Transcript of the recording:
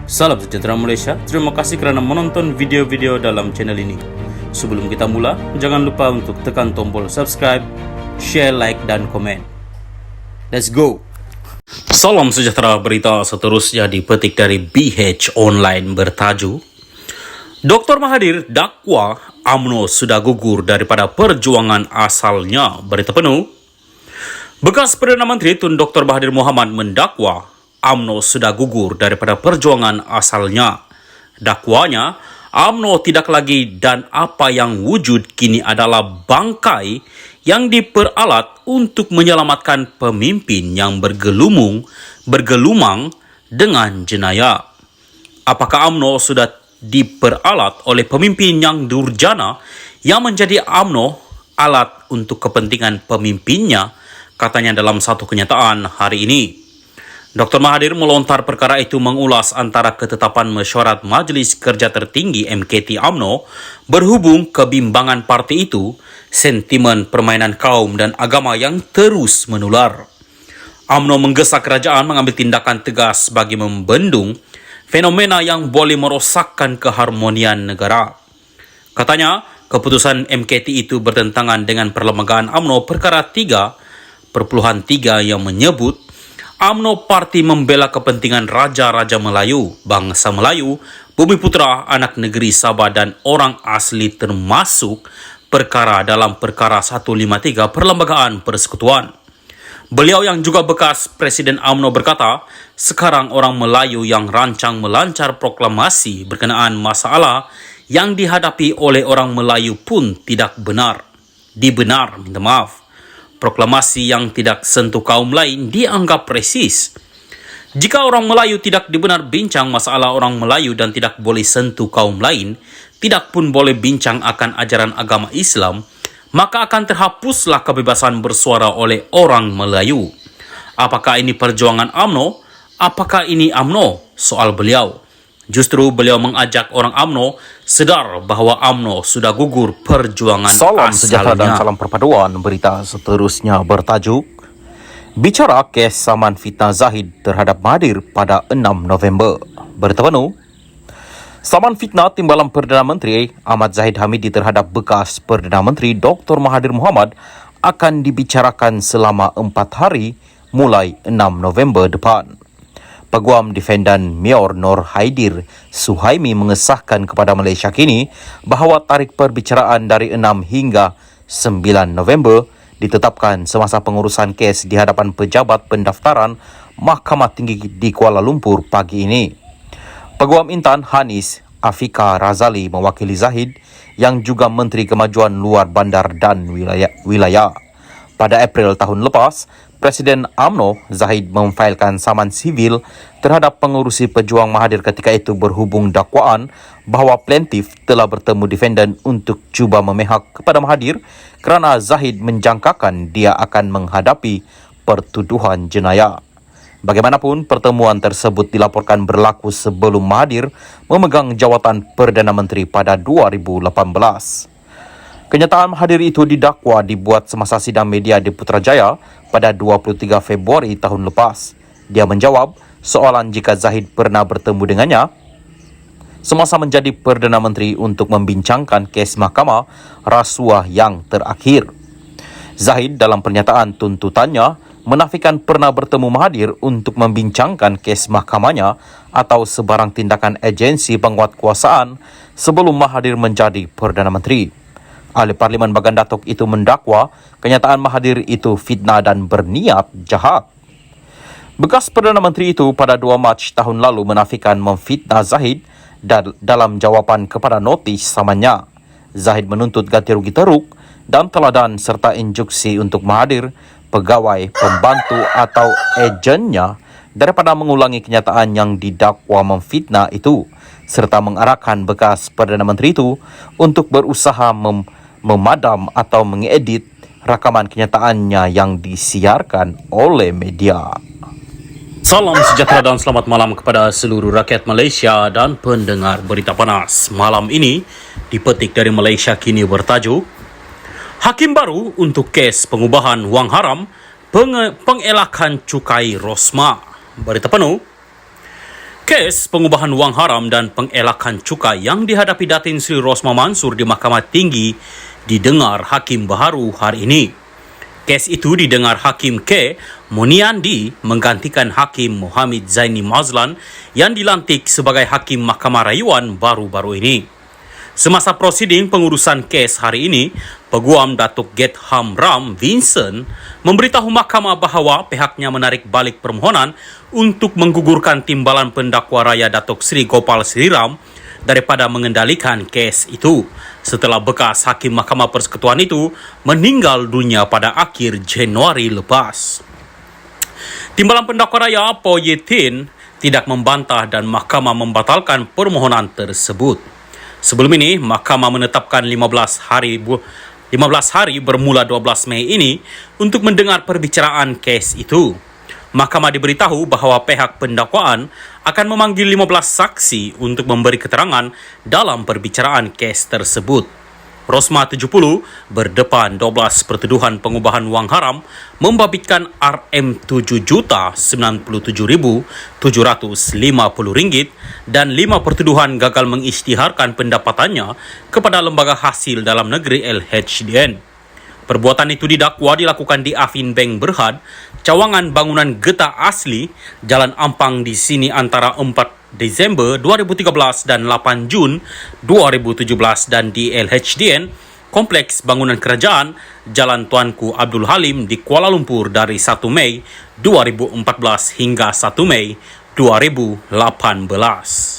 Salam sejahtera Malaysia, terima kasih kerana menonton video-video dalam channel ini. Sebelum kita mula, jangan lupa untuk tekan tombol subscribe, share, like dan komen. Let's go! Salam sejahtera, berita seterusnya dipetik dari BH Online bertajuk Dr. Mahathir dakwa UMNO sudah gugur daripada perjuangan asalnya. Berita penuh. Bekas Perdana Menteri Tun Dr. Mahathir Mohamad mendakwa UMNO sudah gugur daripada perjuangan asalnya. Dakwanya, UMNO tidak lagi dan apa yang wujud kini adalah bangkai yang diperalat untuk menyelamatkan pemimpin yang bergelumang dengan jenayah. Apakah UMNO sudah diperalat oleh pemimpin yang durjana yang menjadi UMNO alat untuk kepentingan pemimpinnya, katanya dalam satu kenyataan hari ini. Dr. Mahathir melontar perkara itu mengulas antara ketetapan mesyuarat Majlis Kerja Tertinggi MKT UMNO berhubung kebimbangan parti itu, sentimen permainan kaum dan agama yang terus menular. UMNO menggesa kerajaan mengambil tindakan tegas bagi membendung fenomena yang boleh merosakkan keharmonian negara. Katanya, keputusan MKT itu bertentangan dengan Perlembagaan UMNO Perkara 3.3 yang menyebut UMNO parti membela kepentingan Raja-Raja Melayu, bangsa Melayu, Bumi Putra, anak negeri Sabah dan orang asli termasuk perkara dalam Perkara 153 Perlembagaan Persekutuan. Beliau yang juga bekas Presiden UMNO berkata, sekarang orang Melayu yang rancang melancar proklamasi berkenaan masalah yang dihadapi oleh orang Melayu pun tidak benar. Proklamasi yang tidak sentuh kaum lain dianggap resis. Jika orang Melayu tidak dibenar bincang masalah orang Melayu dan tidak boleh sentuh kaum lain, tidak pun boleh bincang akan ajaran agama Islam, maka akan terhapuslah kebebasan bersuara oleh orang Melayu. Apakah ini perjuangan UMNO? Apakah ini UMNO? Soal beliau. Justru beliau mengajak orang UMNO sedar bahawa UMNO sudah gugur perjuangan Salam asalnya. sejahtera dan salam perpaduan. Berita seterusnya bertajuk bicara kes saman fitnah Zahid terhadap Mahathir pada 6 November. Berita penuh. Saman fitnah timbalan Perdana Menteri Ahmad Zahid Hamidi terhadap bekas Perdana Menteri Dr. Mahathir Mohamad akan dibicarakan selama 4 hari mulai 6 November depan. Peguam Defendan Mayor Nur Haidir Suhaimi mengesahkan kepada Malaysia Kini bahawa tarikh perbicaraan dari 6 hingga 9 November ditetapkan semasa pengurusan kes di hadapan pejabat pendaftaran Mahkamah Tinggi di Kuala Lumpur pagi ini. Peguam Intan Hanis Afika Razali mewakili Zahid yang juga Menteri Kemajuan Luar Bandar dan Wilayah. Pada April tahun lepas, Presiden UMNO Zahid memfailkan saman sivil terhadap pengurusi pejuang Mahathir ketika itu berhubung dakwaan bahawa plaintiff telah bertemu defendant untuk cuba memihak kepada Mahathir kerana Zahid menjangkakan dia akan menghadapi pertuduhan jenayah. Bagaimanapun, pertemuan tersebut dilaporkan berlaku sebelum Mahathir memegang jawatan Perdana Menteri pada 2018. Kenyataan Mahathir itu didakwa dibuat semasa sidang media di Putrajaya pada 23 Februari tahun lepas. Dia menjawab soalan jika Zahid pernah bertemu dengannya semasa menjadi Perdana Menteri untuk membincangkan kes mahkamah rasuah yang terakhir. Zahid dalam pernyataan tuntutannya menafikan pernah bertemu Mahathir untuk membincangkan kes mahkamahnya atau sebarang tindakan agensi penguatkuasaan sebelum Mahathir menjadi Perdana Menteri. Ahli Parlimen Bagan Datuk itu mendakwa kenyataan Mahathir itu fitnah dan berniat jahat. Bekas Perdana Menteri itu pada 2 Mac tahun lalu menafikan memfitnah Zahid dalam jawapan kepada notis samannya. Zahid menuntut ganti rugi teruk dan teladan serta instruksi untuk Mahathir, pegawai, pembantu atau ejennya daripada mengulangi kenyataan yang didakwa memfitnah itu serta mengarahkan bekas Perdana Menteri itu untuk berusaha memadam atau mengedit rakaman kenyataannya yang disiarkan oleh media. Salam sejahtera dan selamat malam kepada seluruh rakyat Malaysia dan pendengar berita panas. Malam ini dipetik dari Malaysia Kini bertajuk Hakim baru untuk kes pengubahan wang haram, pengelakan cukai Rosmah. Berita penuh. Kes pengubahan wang haram dan pengelakan cukai yang dihadapi Datin Sri Rosma Mansur di Mahkamah Tinggi didengar Hakim Baharu hari ini. Kes itu didengar Hakim K. Muniandi menggantikan Hakim Muhammad Zaini Mazlan yang dilantik sebagai Hakim Mahkamah Rayuan baru-baru ini. Semasa prosiding pengurusan kes hari ini, Peguam Datuk Get Ham Ram Vincent memberitahu mahkamah bahawa pihaknya menarik balik permohonan untuk menggugurkan timbalan pendakwa raya Datuk Seri Gopal Sri Ram daripada mengendalikan kes itu setelah bekas Hakim Mahkamah Persekutuan itu meninggal dunia pada akhir Januari lepas. Timbalan pendakwa raya Po Yetin tidak membantah dan mahkamah membatalkan permohonan tersebut. Sebelum ini, mahkamah menetapkan 15 hari bermula 12 Mei ini untuk mendengar perbicaraan kes itu. Mahkamah diberitahu bahawa pihak pendakwaan akan memanggil 15 saksi untuk memberi keterangan dalam perbicaraan kes tersebut. Rosma 70 berdepan 12 pertuduhan pengubahan wang haram membabitkan RM7,97,750 dan 5 pertuduhan gagal mengisytiharkan pendapatannya kepada Lembaga Hasil Dalam Negeri LHDN. Perbuatan itu didakwa dilakukan di Afin Bank Berhad, cawangan bangunan Getah Asli, Jalan Ampang di sini antara 4 Disember 2013 dan 8 Jun 2017 dan di LHDN, Kompleks Bangunan Kerajaan, Jalan Tuanku Abdul Halim di Kuala Lumpur dari 1 Mei 2014 hingga 1 Mei 2018.